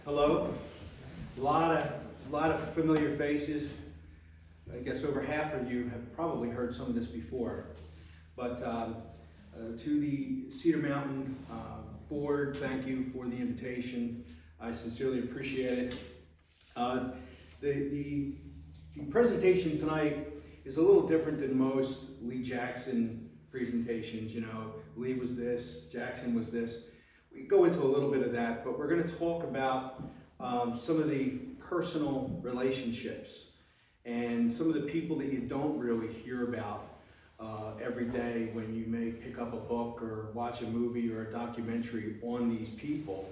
Hello. A lot of familiar faces. I guess over half of you have probably heard some of this before. But to the Cedar Mountain board, thank you for the invitation. I sincerely appreciate it. The presentation tonight is a little different than most Lee Jackson presentations. You know, Lee was this, Jackson was this. We go into a little bit of that, but we're going to talk about some of the personal relationships and some of the people that you don't really hear about every day when you may pick up a book or watch a movie or a documentary on these people.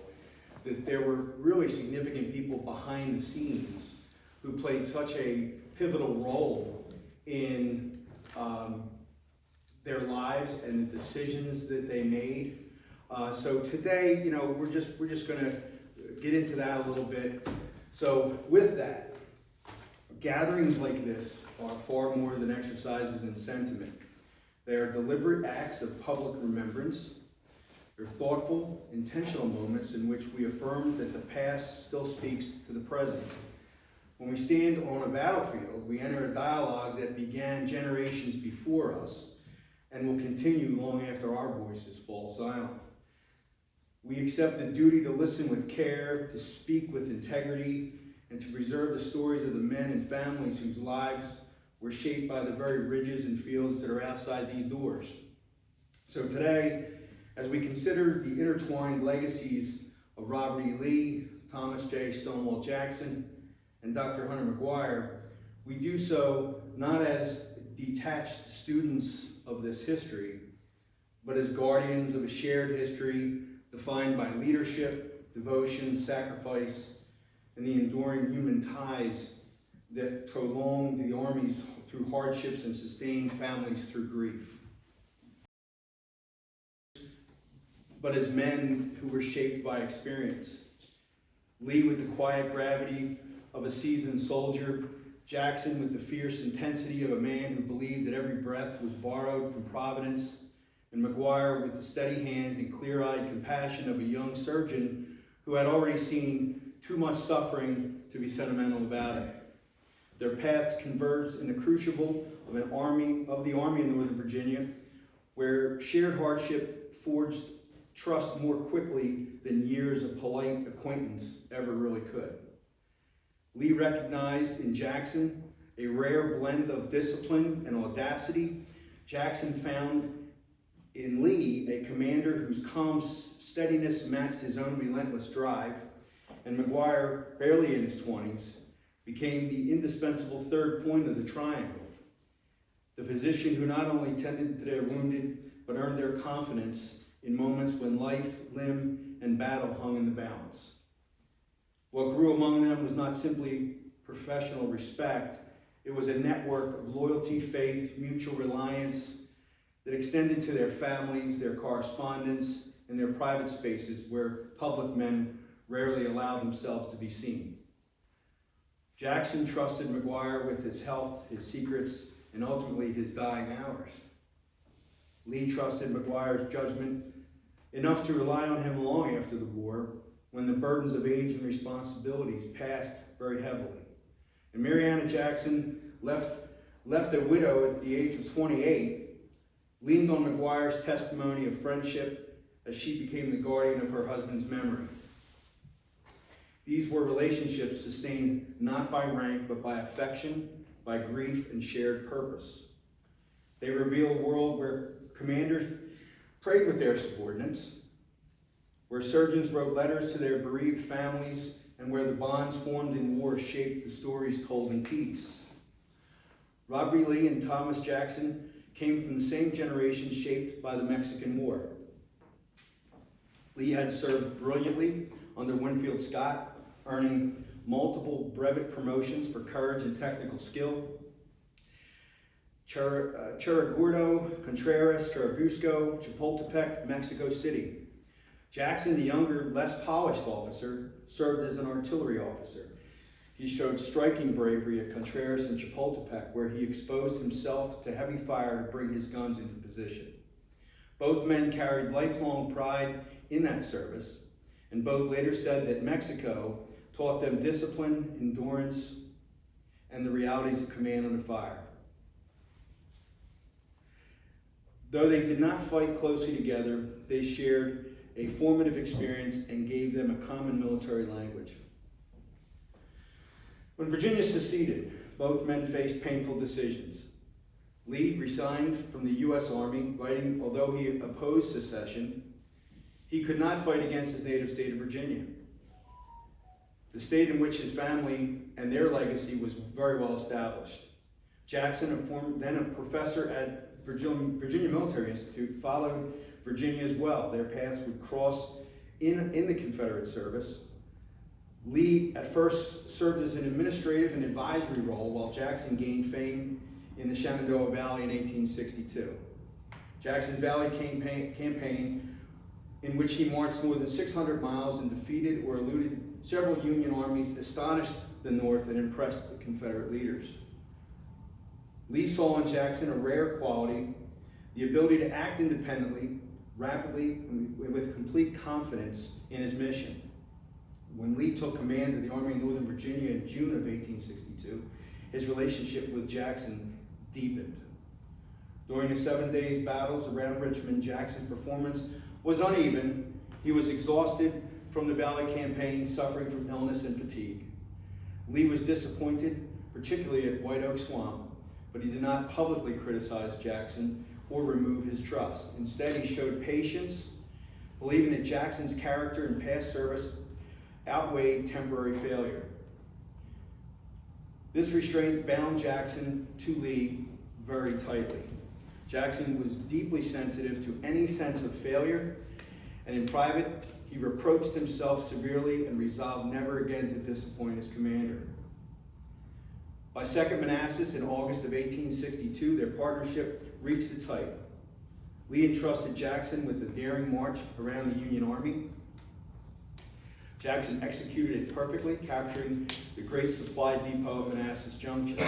That there were really significant people behind the scenes who played such a pivotal role in their lives and the decisions that they made. So today, you know, we're just going to get into that a little bit. So with that, gatherings like this are far more than exercises in sentiment. They are deliberate acts of public remembrance. They're thoughtful, intentional moments in which we affirm that the past still speaks to the present. When we stand on a battlefield, we enter a dialogue that began generations before us and will continue long after our voices fall silent. We accept the duty to listen with care, to speak with integrity, and to preserve the stories of the men and families whose lives were shaped by the very ridges and fields that are outside these doors. So today, as we consider the intertwined legacies of Robert E. Lee, Thomas J. Stonewall Jackson, and Dr. Hunter McGuire, we do so not as detached students of this history, but as guardians of a shared history defined by leadership, devotion, sacrifice, and the enduring human ties that prolonged the armies through hardships and sustained families through grief. But as men who were shaped by experience. Lee with the quiet gravity of a seasoned soldier, Jackson with the fierce intensity of a man who believed that every breath was borrowed from Providence, and Maguire with the steady hands and clear-eyed compassion of a young surgeon who had already seen too much suffering to be sentimental about it. Their paths converged in the crucible of the Army of Northern Virginia, where shared hardship forged trust more quickly than years of polite acquaintance ever really could. Lee recognized in Jackson a rare blend of discipline and audacity. Jackson found in Lee a commander whose calm steadiness matched his own relentless drive, and Maguire, barely in his 20s, became the indispensable third point of the triangle, the physician who not only tended to their wounded, but earned their confidence in moments when life, limb, and battle hung in the balance. What grew among them was not simply professional respect, it was a network of loyalty, faith, mutual reliance that extended to their families, their correspondence, and their private spaces where public men rarely allowed themselves to be seen. Jackson trusted Maguire with his health, his secrets, and ultimately his dying hours. Lee trusted Maguire's judgment enough to rely on him long after the war, when the burdens of age and responsibilities passed very heavily. And Mariana Jackson, left a widow at the age of 28, leaned on Maguire's testimony of friendship as she became the guardian of her husband's memory. These were relationships sustained not by rank, but by affection, by grief, and shared purpose. They reveal a world where commanders prayed with their subordinates, where surgeons wrote letters to their bereaved families, and where the bonds formed in war shaped the stories told in peace. Robert E. Lee and Thomas Jackson came from the same generation shaped by the Mexican War. Lee had served brilliantly under Winfield Scott, earning multiple brevet promotions for courage and technical skill. Churriguerdo, Contreras, Churubusco, Chapultepec, Mexico City. Jackson, the younger, less polished officer, served as an artillery officer. He showed striking bravery at Contreras and Chapultepec, where he exposed himself to heavy fire to bring his guns into position. Both men carried lifelong pride in that service, and both later said that Mexico taught them discipline, endurance, and the realities of command under fire. Though they did not fight closely together, they shared a formative experience and gave them a common military language. When Virginia seceded, both men faced painful decisions. Lee resigned from the U.S. Army, writing, although he opposed secession, he could not fight against his native state of Virginia, the state in which his family and their legacy was very well established. Jackson, then a professor at Virginia Military Institute, followed Virginia as well. Their paths would cross in the Confederate service. Lee at first served as an administrative and advisory role, while Jackson gained fame in the Shenandoah Valley in 1862. Jackson's Valley campaign, in which he marched more than 600 miles and defeated or eluded several Union armies, astonished the North and impressed the Confederate leaders. Lee saw in Jackson a rare quality, the ability to act independently, rapidly, and with complete confidence in his mission. When Lee took command of the Army of Northern Virginia in June of 1862, his relationship with Jackson deepened. During the 7 days battles around Richmond, Jackson's performance was uneven. He was exhausted from the Valley campaign, suffering from illness and fatigue. Lee was disappointed, particularly at White Oak Swamp, but he did not publicly criticize Jackson or remove his trust. Instead, he showed patience, believing that Jackson's character and past service outweighed temporary failure. This restraint bound Jackson to Lee very tightly. Jackson was deeply sensitive to any sense of failure, and in private, he reproached himself severely and resolved never again to disappoint his commander. By Second Manassas in August of 1862, their partnership reached its height. Lee entrusted Jackson with a daring march around the Union Army. Jackson executed it perfectly, capturing the great supply depot at Manassas Junction.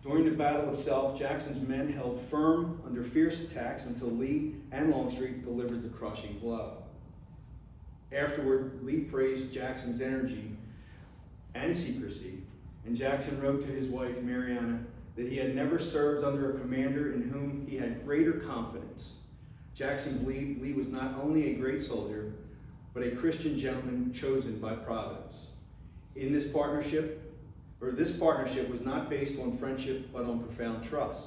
During the battle itself, Jackson's men held firm under fierce attacks until Lee and Longstreet delivered the crushing blow. Afterward, Lee praised Jackson's energy and secrecy, and Jackson wrote to his wife, Mariana, that he had never served under a commander in whom he had greater confidence. Jackson believed Lee was not only a great soldier, but a Christian gentleman chosen by Providence. This partnership was not based on friendship, but on profound trust.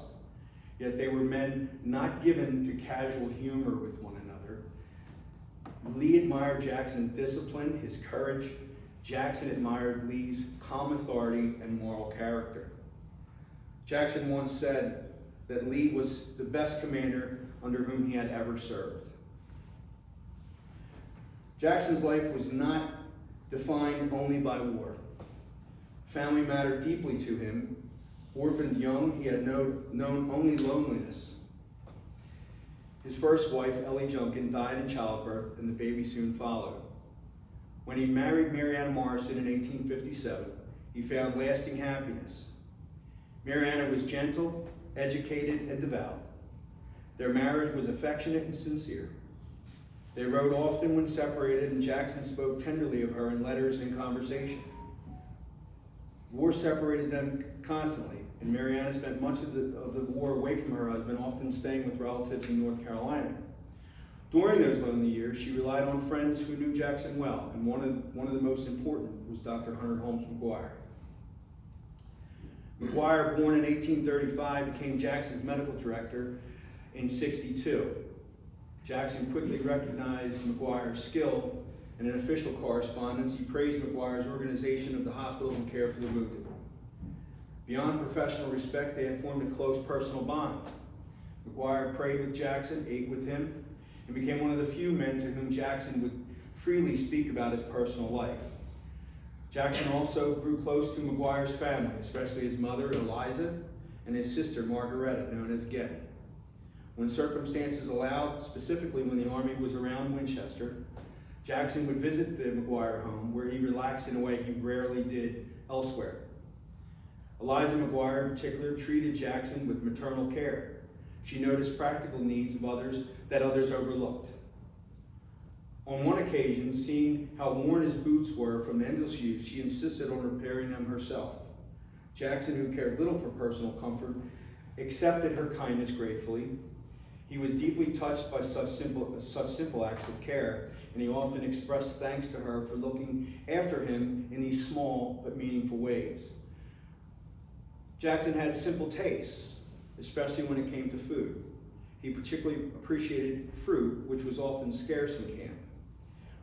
Yet they were men not given to casual humor with one another. Lee admired Jackson's discipline, his courage. Jackson admired Lee's calm authority and moral character. Jackson once said that Lee was the best commander under whom he had ever served. Jackson's life was not defined only by war. Family mattered deeply to him. Orphaned young, he had known only loneliness. His first wife, Ellie Junkin, died in childbirth, and the baby soon followed. When he married Mariana Morrison in 1857, he found lasting happiness. Mariana was gentle, educated, and devout. Their marriage was affectionate and sincere. They wrote often when separated, and Jackson spoke tenderly of her in letters and conversation. War separated them constantly, and Mariana spent much of the war away from her husband, often staying with relatives in North Carolina. During those lonely years, she relied on friends who knew Jackson well, and one of the most important was Dr. Hunter Holmes McGuire. McGuire, born in 1835, became Jackson's medical director in '62. Jackson quickly recognized McGuire's skill, and in official correspondence, he praised McGuire's organization of the hospital and care for the wounded. Beyond professional respect, they had formed a close personal bond. McGuire prayed with Jackson, ate with him, and became one of the few men to whom Jackson would freely speak about his personal life. Jackson also grew close to McGuire's family, especially his mother, Eliza, and his sister, Margaretta, known as Getty. When circumstances allowed, specifically when the Army was around Winchester, Jackson would visit the McGuire home, where he relaxed in a way he rarely did elsewhere. Eliza McGuire, in particular, treated Jackson with maternal care. She noticed practical needs of others that others overlooked. On one occasion, seeing how worn his boots were from endless use, she insisted on repairing them herself. Jackson, who cared little for personal comfort, accepted her kindness gratefully. He was deeply touched by such simple acts of care, and he often expressed thanks to her for looking after him in these small but meaningful ways. Jackson had simple tastes, especially when it came to food. He particularly appreciated fruit, which was often scarce in camp.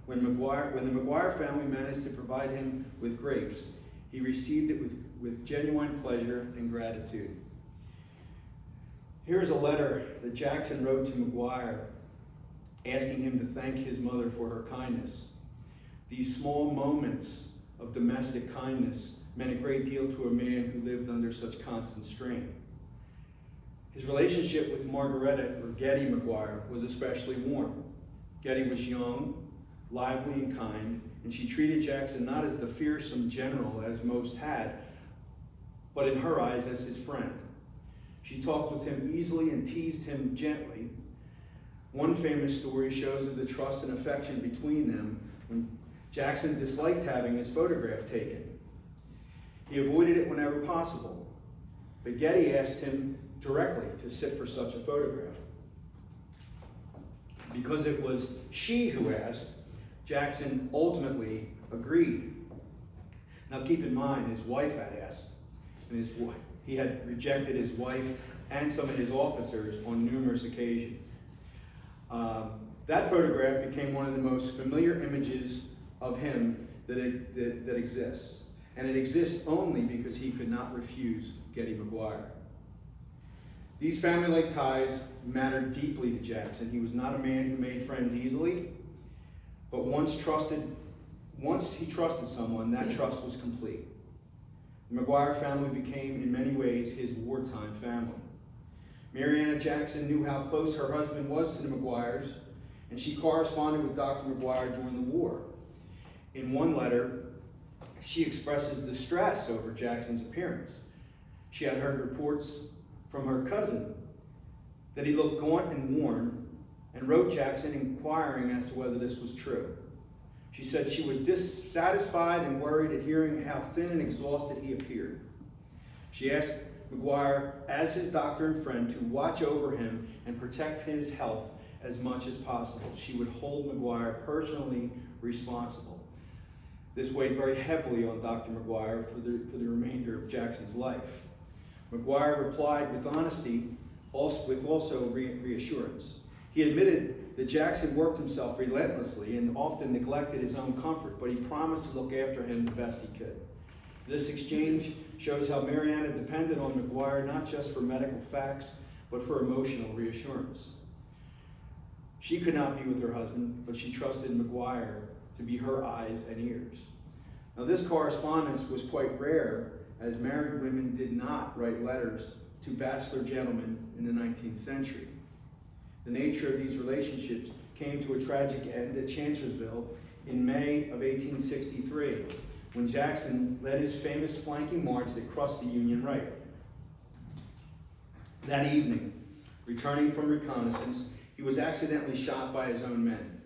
When the Maguire family managed to provide him with grapes, he received it with genuine pleasure and gratitude. Here's a letter that Jackson wrote to Maguire, asking him to thank his mother for her kindness. These small moments of domestic kindness meant a great deal to a man who lived under such constant strain. His relationship with Margaretta, or Getty Maguire, was especially warm. Getty was young, lively, and kind, and she treated Jackson not as the fearsome general as most had, but in her eyes as his friend. She talked with him easily and teased him gently. One famous story shows of the trust and affection between them when Jackson disliked having his photograph taken. He avoided it whenever possible, but Getty asked him directly to sit for such a photograph. Because it was she who asked, Jackson ultimately agreed. Now keep in mind, his wife had asked, and he had rejected his wife and some of his officers on numerous occasions. That photograph became one of the most familiar images of him that exists. And it exists only because he could not refuse Getty Maguire. These family-like ties mattered deeply to Jackson. He was not a man who made friends easily, but once he trusted someone, that trust was complete. The Maguire family became, in many ways, his wartime family. Mariana Jackson knew how close her husband was to the Maguires, and she corresponded with Dr. Maguire during the war. In one letter, she expresses distress over Jackson's appearance. She had heard reports from her cousin that he looked gaunt and worn, and wrote Jackson inquiring as to whether this was true. She said she was dissatisfied and worried at hearing how thin and exhausted he appeared. She asked Maguire, as his doctor and friend, to watch over him and protect his health as much as possible. She would hold Maguire personally responsible. This weighed very heavily on Dr. Maguire for the remainder of Jackson's life. Maguire replied with honesty, with also reassurance. He admitted that Jackson worked himself relentlessly and often neglected his own comfort, but he promised to look after him the best he could. This exchange shows how Mariana depended on Maguire not just for medical facts, but for emotional reassurance. She could not be with her husband, but she trusted Maguire to be her eyes and ears. Now, this correspondence was quite rare, as married women did not write letters to bachelor gentlemen in the 19th century. The nature of these relationships came to a tragic end at Chancellorsville in May of 1863, when Jackson led his famous flanking march that crossed the Union right. That evening, returning from reconnaissance, he was accidentally shot by his own men.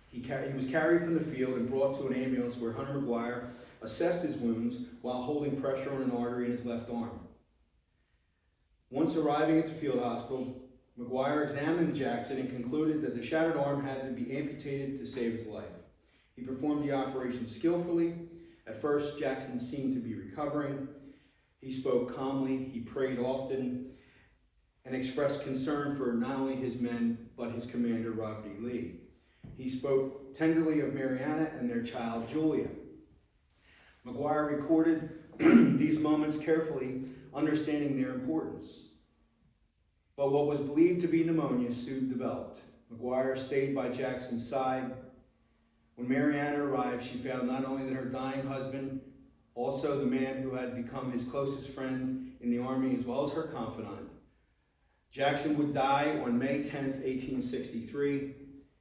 He was carried from the field and brought to an ambulance where Hunter Maguire assessed his wounds while holding pressure on an artery in his left arm. Once arriving at the field hospital, Maguire examined Jackson and concluded that the shattered arm had to be amputated to save his life. He performed the operation skillfully. At first, Jackson seemed to be recovering. He spoke calmly, he prayed often, and expressed concern for not only his men, but his commander, Robert E. Lee. He spoke tenderly of Mariana and their child, Julia. Maguire recorded these moments carefully, understanding their importance. But what was believed to be pneumonia soon developed. Maguire stayed by Jackson's side. When Mariana arrived, she found not only that her dying husband, also the man who had become his closest friend in the Army, as well as her confidant. Jackson would die on May 10th, 1863.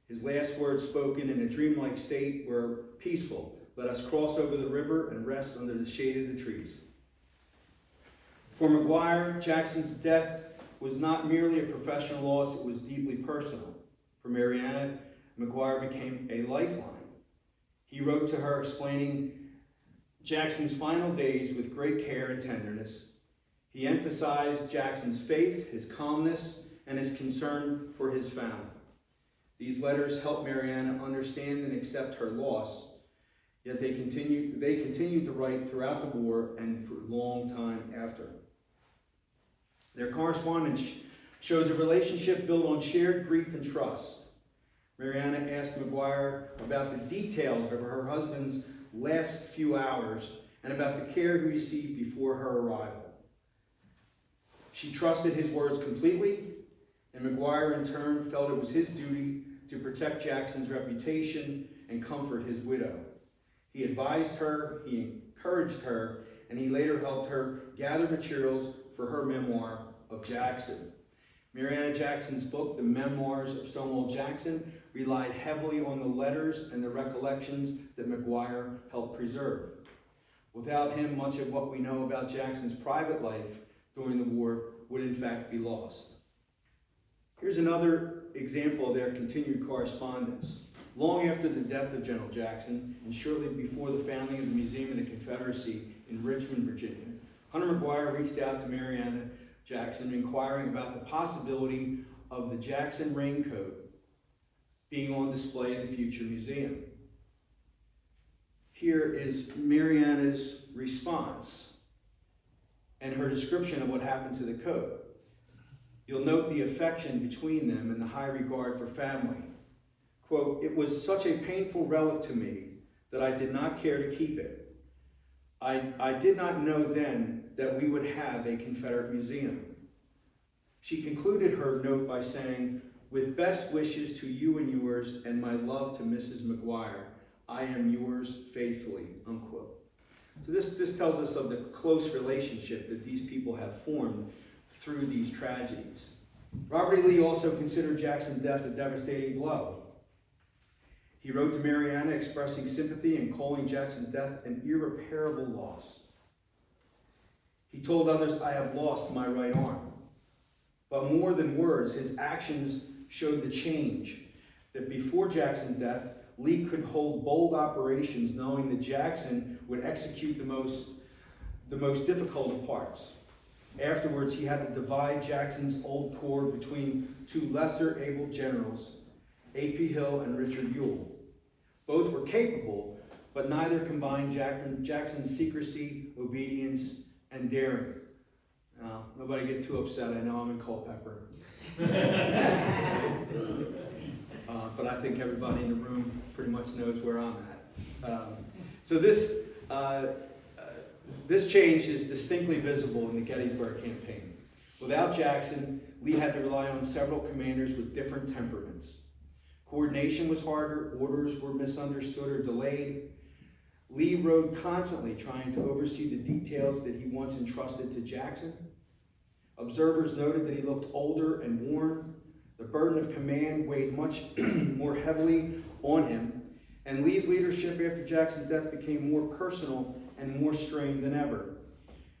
His last words, spoken in a dreamlike state, were peaceful. Let us cross over the river and rest under the shade of the trees. For Maguire, Jackson's death was not merely a professional loss, it was deeply personal. For Mariana, Maguire became a lifeline. He wrote to her explaining Jackson's final days with great care and tenderness. He emphasized Jackson's faith, his calmness, and his concern for his family. These letters helped Mariana understand and accept her loss, yet they continued to write throughout the war and for a long time after. Their correspondence shows a relationship built on shared grief and trust. Mariana asked Maguire about the details of her husband's last few hours and about the care he received before her arrival. She trusted his words completely, and Maguire in turn felt it was his duty to protect Jackson's reputation and comfort his widow. He advised her, he encouraged her, and he later helped her gather materials for her memoir of Jackson. Mariana Jackson's book, The Memoirs of Stonewall Jackson, relied heavily on the letters and the recollections that Maguire helped preserve. Without him, much of what we know about Jackson's private life during the war would in fact be lost. Here's another example of their continued correspondence. Long after the death of General Jackson, and shortly before the founding of the Museum of the Confederacy in Richmond, Virginia, Hunter Maguire reached out to Mariana Jackson inquiring about the possibility of the Jackson raincoat being on display in the future museum. Here is Mariana's response and her description of what happened to the coat. You'll note the affection between them and the high regard for family. Quote, "It was such a painful relic to me that I did not care to keep it. I did not know then that we would have a Confederate museum." She concluded her note by saying, "With best wishes to you and yours, and my love to Mrs. Maguire, I am yours faithfully," unquote. So this tells us of the close relationship that these people have formed through these tragedies. Robert E. Lee also considered Jackson's death a devastating blow. He wrote to Mariana expressing sympathy and calling Jackson's death an irreparable loss. He told others, "I have lost my right arm." But more than words, his actions showed the change. That before Jackson's death, Lee could hold bold operations knowing that Jackson would execute the most difficult of parts. Afterwards, he had to divide Jackson's old corps between two lesser able generals, A.P. Hill and Richard Ewell. Both were capable, but neither combined Jackson's secrecy, obedience, and daring. Nobody get too upset. I know I'm in Culpeper. But I think everybody in the room pretty much knows where I'm at. So this change is distinctly visible in the Gettysburg campaign. Without Jackson, Lee had to rely on several commanders with different temperaments. Coordination was harder, orders were misunderstood or delayed. Lee rode constantly trying to oversee the details that he once entrusted to Jackson. Observers noted that he looked older and worn. The burden of command weighed much more heavily on him, and Lee's leadership after Jackson's death became more personal and more strained than ever.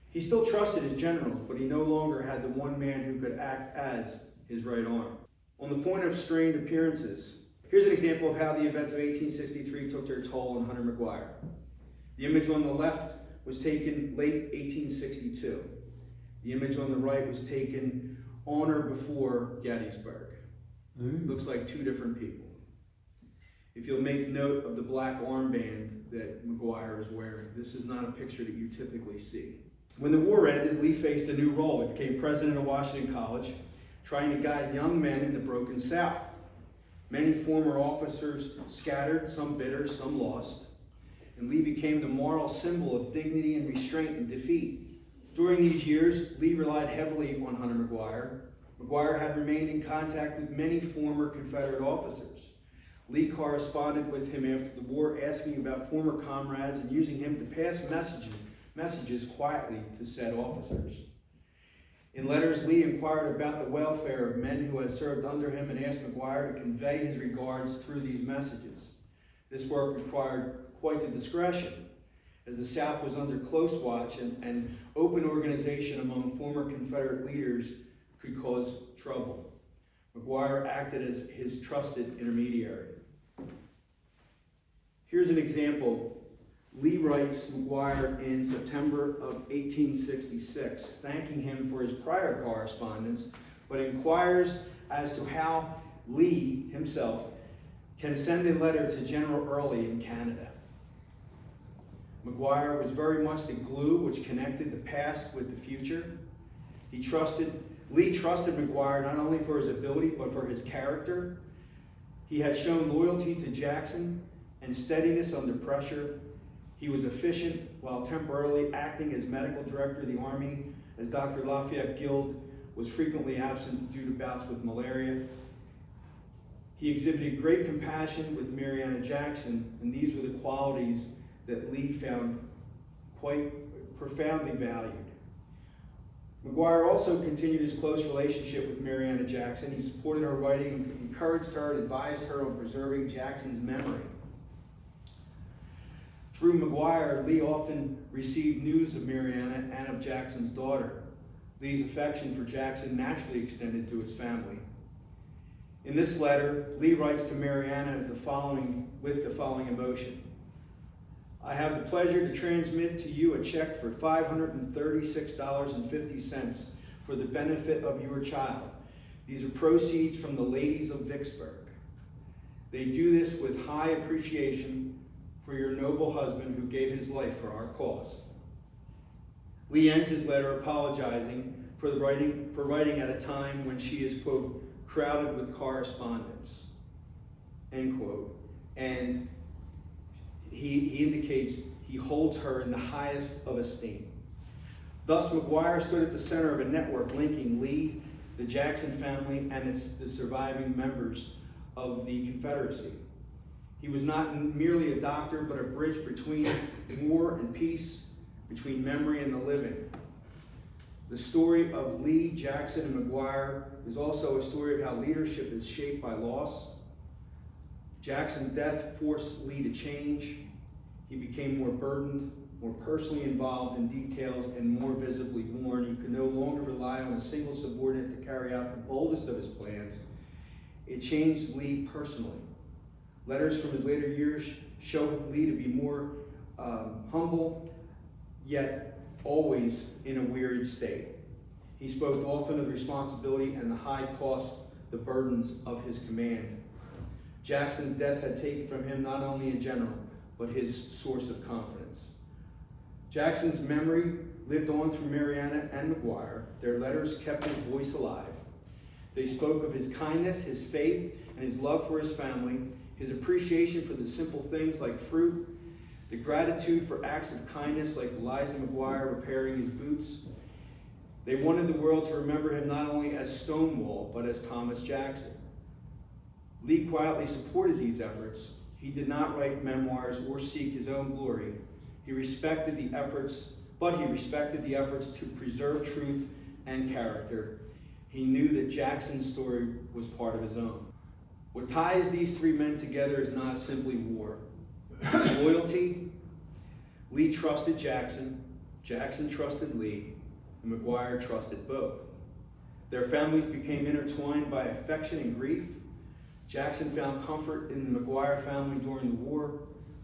He still trusted his generals, but he no longer had the one man who could act as his right arm. On the point of strained appearances, here's an example of how the events of 1863 took their toll on Hunter Maguire. The image on the left was taken late 1862. The image on the right was taken on or before Gettysburg. Looks like two different people. If you'll make note of the black armband that Maguire is wearing, this is not a picture that you typically see. When the war ended, Lee faced a new role. He became president of Washington College, trying to guide young men in the broken South. Many former officers scattered, some bitter, some lost, and Lee became the moral symbol of dignity and restraint in defeat. During these years, Lee relied heavily on Hunter Maguire. Maguire had remained in contact with many former Confederate officers. Lee corresponded with him after the war, asking about former comrades and using him to pass messages quietly to said officers. In letters, Lee inquired about the welfare of men who had served under him and asked Maguire to convey his regards through these messages. This work required quite the discretion, as the South was under close watch and open organization among former Confederate leaders could cause trouble. Maguire acted as his trusted intermediary. Here's an example. Lee writes Maguire in September of 1866, thanking him for his prior correspondence, but inquires as to how Lee himself can send a letter to General Early in Canada. Maguire was very much the glue which connected the past with the future. Lee trusted Maguire not only for his ability, but for his character. He had shown loyalty to Jackson and steadiness under pressure. He was efficient while temporarily acting as medical director of the Army, as Dr. Lafayette Guild was frequently absent due to bouts with malaria. He exhibited great compassion with Mariana Jackson, and these were the qualities that Lee found quite profoundly valued. Maguire also continued his close relationship with Mariana Jackson. He supported her writing, encouraged her, and advised her on preserving Jackson's memory. Through Maguire, Lee often received news of Mariana and of Jackson's daughter. Lee's affection for Jackson naturally extended to his family. In this letter, Lee writes to Mariana with the following emotion. I have the pleasure to transmit to you a check for $536.50 for the benefit of your child. These are proceeds from the ladies of Vicksburg. They do this with high appreciation for your noble husband who gave his life for our cause. Lee ends his letter apologizing for writing at a time when she is, quote, crowded with correspondence, end quote. And he indicates he holds her in the highest of esteem. Thus, Maguire stood at the center of a network linking Lee, the Jackson family, and the surviving members of the Confederacy. He was not merely a doctor, but a bridge between war and peace, between memory and the living. The story of Lee, Jackson, and Maguire is also a story of how leadership is shaped by loss. Jackson's death forced Lee to change. He became more burdened, more personally involved in details, and more visibly worn. He could no longer rely on a single subordinate to carry out the boldest of his plans. It changed Lee personally. Letters from his later years show Lee to be more humble, yet always in a wearied state. He spoke often of the responsibility and the high cost, the burdens of his command. Jackson's death had taken from him not only a general, but his source of confidence. Jackson's memory lived on through Mariana and Maguire. Their letters kept his voice alive. They spoke of his kindness, his faith, and his love for his family, his appreciation for the simple things like fruit, the gratitude for acts of kindness like Eliza Maguire repairing his boots. They wanted the world to remember him not only as Stonewall, but as Thomas Jackson. Lee quietly supported these efforts. He did not write memoirs or seek his own glory. He respected the efforts to preserve truth and character. He knew that Jackson's story was part of his own. What ties these three men together is not simply war. Loyalty. Lee trusted Jackson, Jackson trusted Lee, and Maguire trusted both. Their families became intertwined by affection and grief. Jackson found comfort in the Maguire family during the war.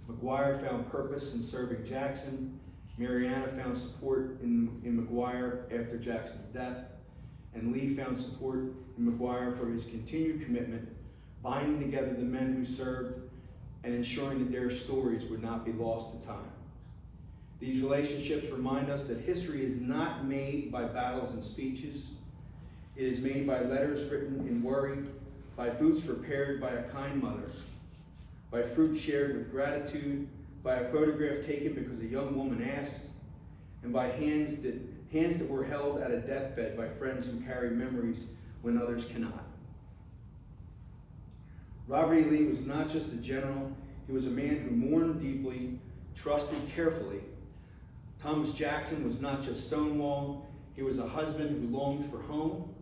Maguire found purpose in serving Jackson. Mariana found support in Maguire after Jackson's death. And Lee found support in Maguire for his continued commitment, binding together the men who served and ensuring that their stories would not be lost to time. These relationships remind us that history is not made by battles and speeches. It is made by letters written in worry, by boots repaired by a kind mother, by fruit shared with gratitude, by a photograph taken because a young woman asked, and by hands that were held at a deathbed by friends who carry memories when others cannot. Robert E. Lee was not just a general, he was a man who mourned deeply, trusted carefully. Thomas Jackson was not just Stonewall, he was a husband who longed for home,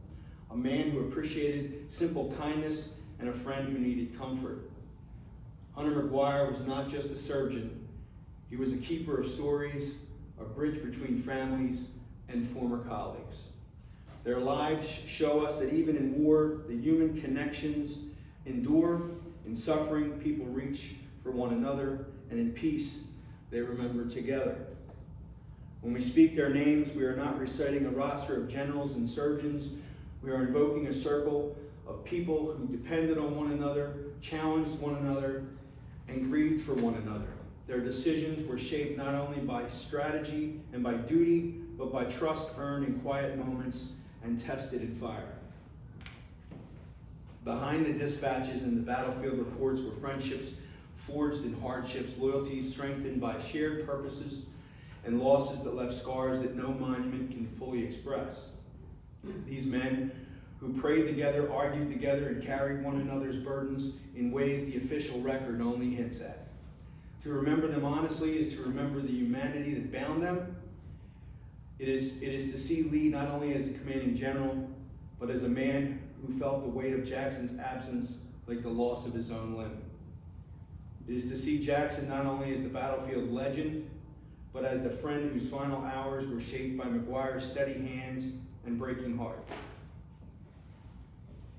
a man who appreciated simple kindness, and a friend who needed comfort. Hunter Maguire was not just a surgeon, he was a keeper of stories, a bridge between families and former colleagues. Their lives show us that even in war, the human connections endure. In suffering, people reach for one another, and in peace they remember together. When we speak their names, we are not reciting a roster of generals and surgeons. We are invoking a circle of people who depended on one another, challenged one another, and grieved for one another. Their decisions were shaped not only by strategy and by duty, but by trust earned in quiet moments and tested in fire. Behind the dispatches and the battlefield reports were friendships forged in hardships, loyalties strengthened by shared purposes, and losses that left scars that no monument can fully express. These men who prayed together, argued together, and carried one another's burdens in ways the official record only hints at. To remember them honestly is to remember the humanity that bound them. It is to see Lee not only as the commanding general, but as a man who felt the weight of Jackson's absence like the loss of his own limb. It is to see Jackson not only as the battlefield legend, but as the friend whose final hours were shaped by Maguire's steady hands and breaking heart.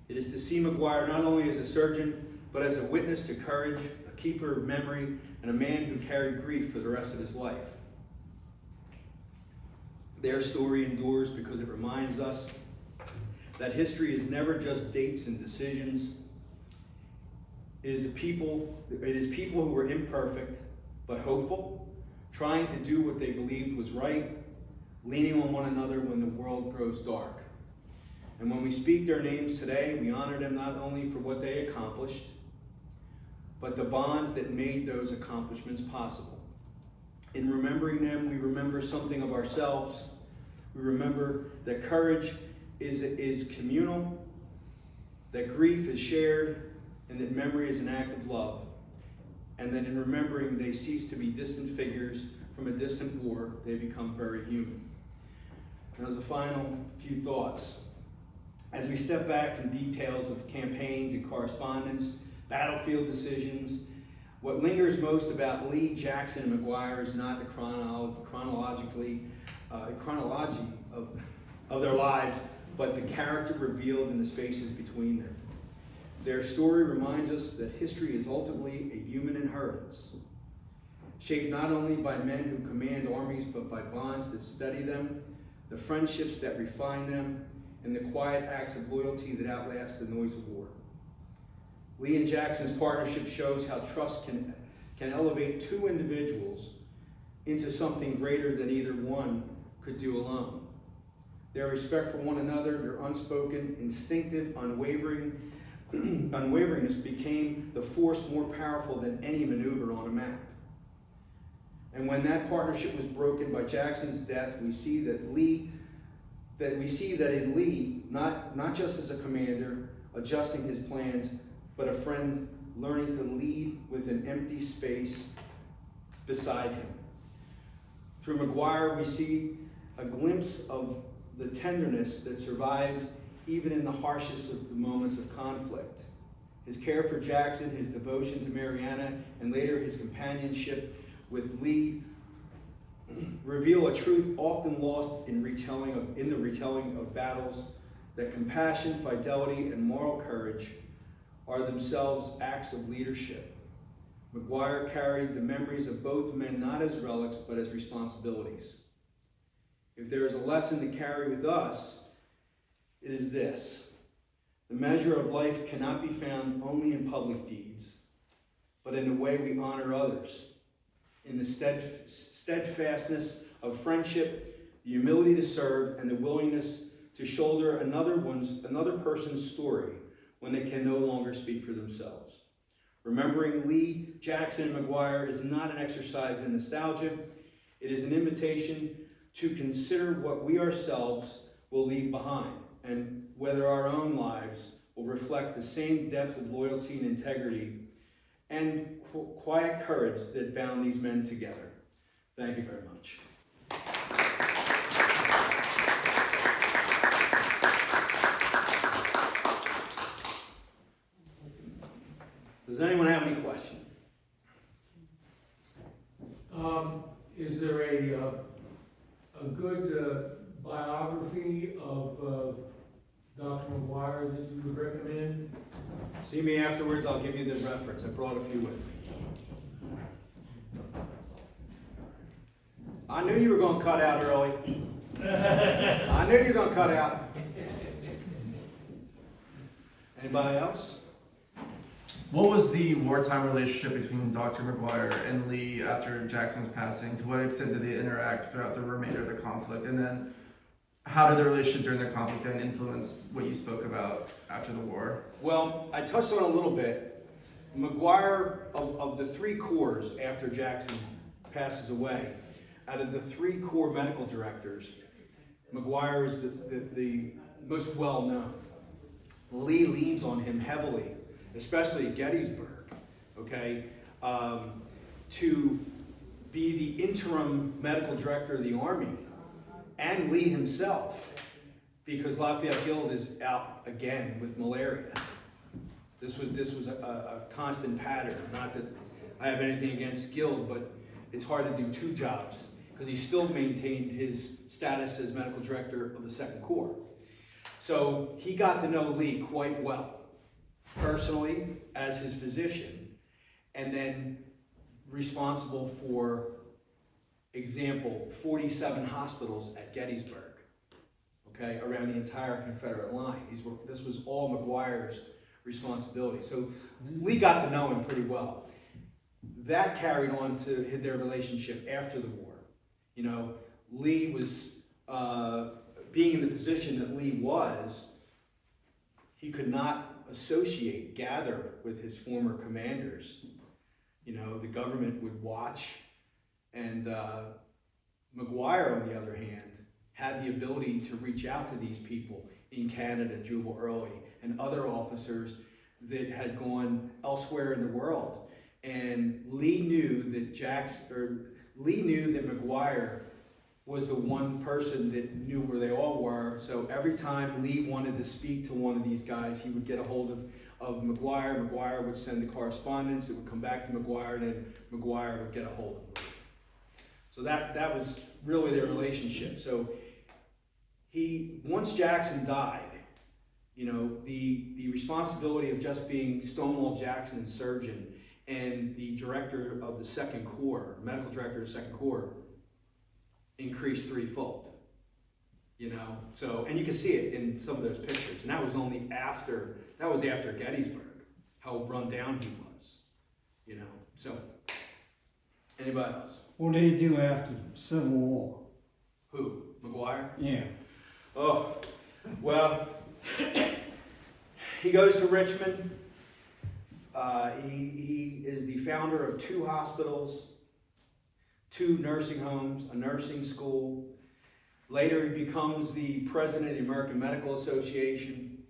It is to see Maguire not only as a surgeon, but as a witness to courage, a keeper of memory, and a man who carried grief for the rest of his life. Their story endures because it reminds us that history is never just dates and decisions. It is people who were imperfect but hopeful, trying to do what they believed was right, leaning on one another when the world grows dark. And when we speak their names today, we honor them not only for what they accomplished, but the bonds that made those accomplishments possible. In remembering them, we remember something of ourselves. We remember that courage is communal, that grief is shared, and that memory is an act of love. And that in remembering, they cease to be distant figures from a distant war. They become very human. And as a final few thoughts, as we step back from details of campaigns and correspondence, battlefield decisions, what lingers most about Lee, Jackson, and Maguire is not the chronology of their lives, but the character revealed in the spaces between them. Their story reminds us that history is ultimately a human inheritance, shaped not only by men who command armies, but by bonds that steady them, the friendships that refine them, and the quiet acts of loyalty that outlast the noise of war. Lee and Jackson's partnership shows how trust can elevate two individuals into something greater than either one could do alone. Their respect for one another, their unspoken, instinctive, unwaveringness became the force more powerful than any maneuver on a map. And when that partnership was broken by Jackson's death, we see that in Lee, not just as a commander, adjusting his plans, but a friend learning to lead with an empty space beside him. Through Maguire, we see a glimpse of the tenderness that survives even in the harshest of the moments of conflict. His care for Jackson, his devotion to Mariana, and later his companionship with Lee reveal a truth often lost in the retelling of battles, that compassion, fidelity, and moral courage are themselves acts of leadership. Maguire carried the memories of both men not as relics, but as responsibilities. If there is a lesson to carry with us, it is this: the measure of life cannot be found only in public deeds, but in the way we honor others, in the steadfastness of friendship, the humility to serve, and the willingness to shoulder another person's story when they can no longer speak for themselves. Remembering Lee, Jackson, and Maguire is not an exercise in nostalgia. It is an invitation to consider what we ourselves will leave behind, and whether our own lives will reflect the same depth of loyalty and integrity and quiet courage that bound these men together. Thank you very much. Does anyone have any questions? Is there a good biography of Dr. Maguire that you would recommend? See me afterwards, I'll give you the reference. I brought a few with me. I knew you were going to cut out early. I knew you were going to cut out. Anybody else? What was the wartime relationship between Dr. McGuire and Lee after Jackson's passing? To what extent did they interact throughout the remainder of the conflict? And then how did the relationship during the conflict then influence what you spoke about after the war? Well, I touched on it a little bit. Maguire, of the 3 corps after Jackson passes away, out of the 3 corps medical directors, Maguire is the most well known. Lee leans on him heavily, especially at Gettysburg, okay, to be the interim medical director of the Army, and Lee himself, because Lafayette Guild is out again with malaria. This was a constant pattern. Not that I have anything against Guild, but it's hard to do 2 jobs, because he still maintained his status as medical director of the 2nd Corps. So he got to know Lee quite well, personally, as his physician, and then responsible for, example, 47 hospitals at Gettysburg, okay, around the entire Confederate line. This was all Maguire's responsibility. So Lee got to know him pretty well. That carried on to their relationship after the war. You know, Lee was, being in the position that Lee was, he could not gather with his former commanders. You know, the government would watch, and Maguire, on the other hand, had the ability to reach out to these people in Canada, Jubal Early, and other officers that had gone elsewhere in the world. And Lee knew that Maguire was the one person that knew where they all were. So every time Lee wanted to speak to one of these guys, he would get a hold of Maguire. Maguire would send the correspondence. It would come back to Maguire, and then Maguire would get a hold of Lee. So that was really their relationship. So once Jackson died, you know, the responsibility of just being Stonewall Jackson's surgeon and the director of the 2nd Corps, medical director of the 2nd Corps, increased 3-fold, you know. So, and you can see it in some of those pictures. And that was after Gettysburg, how run down he was, you know. So, anybody else? What did he do after the Civil War? Who? Maguire? Yeah. Oh, well, he goes to Richmond. He is the founder of 2 hospitals, 2 nursing homes, a nursing school. Later, he becomes the president of the American Medical Association.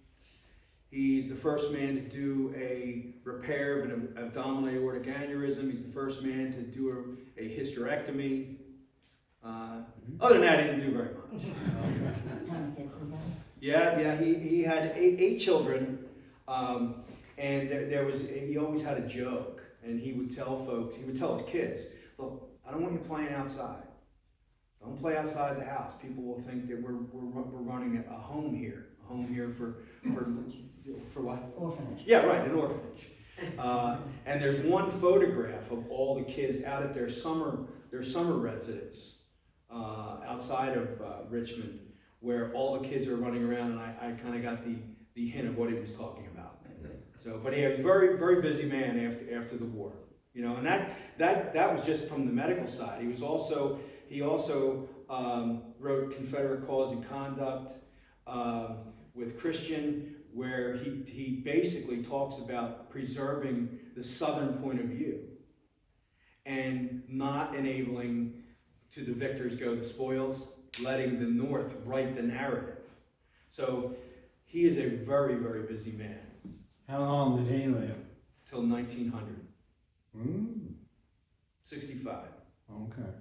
He's the first man to do a repair of an abdominal aortic aneurysm. He's the first man to do a hysterectomy. Other than that, he didn't do very much. Yeah, he had 8 children, and he always had a joke, and he would tell his kids, look, I don't want you playing outside. Don't play outside the house. People will think that we're running a home here. A home here for what? Orphanage. Yeah, right, an orphanage. And there's one photograph of all the kids out at their summer residence outside of Richmond, where all the kids are running around, and I kind of got the hint of what he was talking about. So, but he was a very, very busy man after the war. You know, and that was just from the medical side. He also wrote Confederate Cause and Conduct with Christian, where he basically talks about preserving the Southern point of view and not enabling to the victors go the spoils, letting the North write the narrative. So he is a very, very busy man. How long did he live? Till 1900. 65. Okay.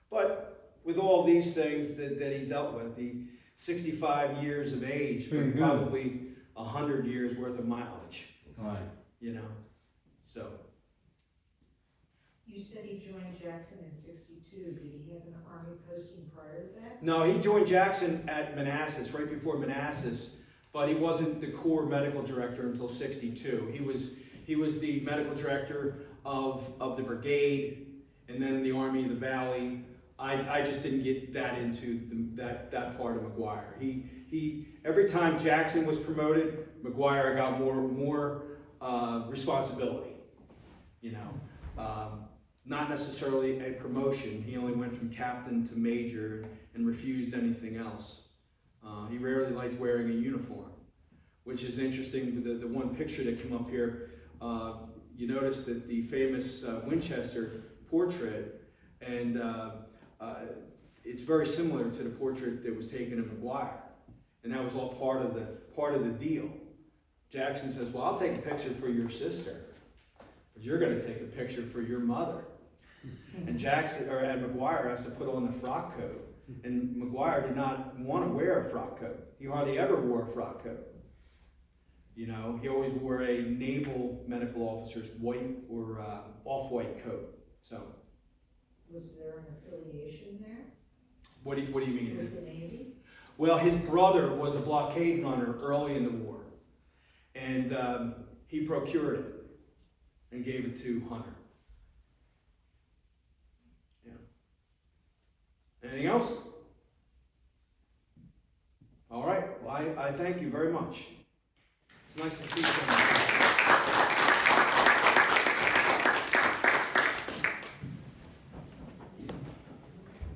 But with all these things that he dealt with, 65 years of age, but probably 100 years worth of mileage. Right. You know, so. You said he joined Jackson in '62. Did he have an army posting prior to that? No, he joined Jackson at Manassas, right before Manassas, but he wasn't the Corps medical director until '62. He was the medical director of the brigade, and then the Army of the Valley. I just didn't get that into that part of Maguire. He every time Jackson was promoted, Maguire got more responsibility. You know, not necessarily a promotion. He only went from captain to major and refused anything else. He rarely liked wearing a uniform, which is interesting. The one picture that came up here, you notice that the famous Winchester portrait, and it's very similar to the portrait that was taken of Maguire, and that was all part of the deal. Jackson says, "Well, I'll take a picture for your sister, but you're going to take a picture for your mother." And Maguire has to put on the frock coat, and Maguire did not want to wear a frock coat. He hardly ever wore a frock coat. You know, he always wore a naval medical officer's white or off-white coat. So, Was there an affiliation there what do you mean? with the Navy? Well, his brother was a blockade runner early in the war, and he procured it and gave it to Hunter. Yeah. Anything else? All right. Well, I thank you very much. It's nice to see you.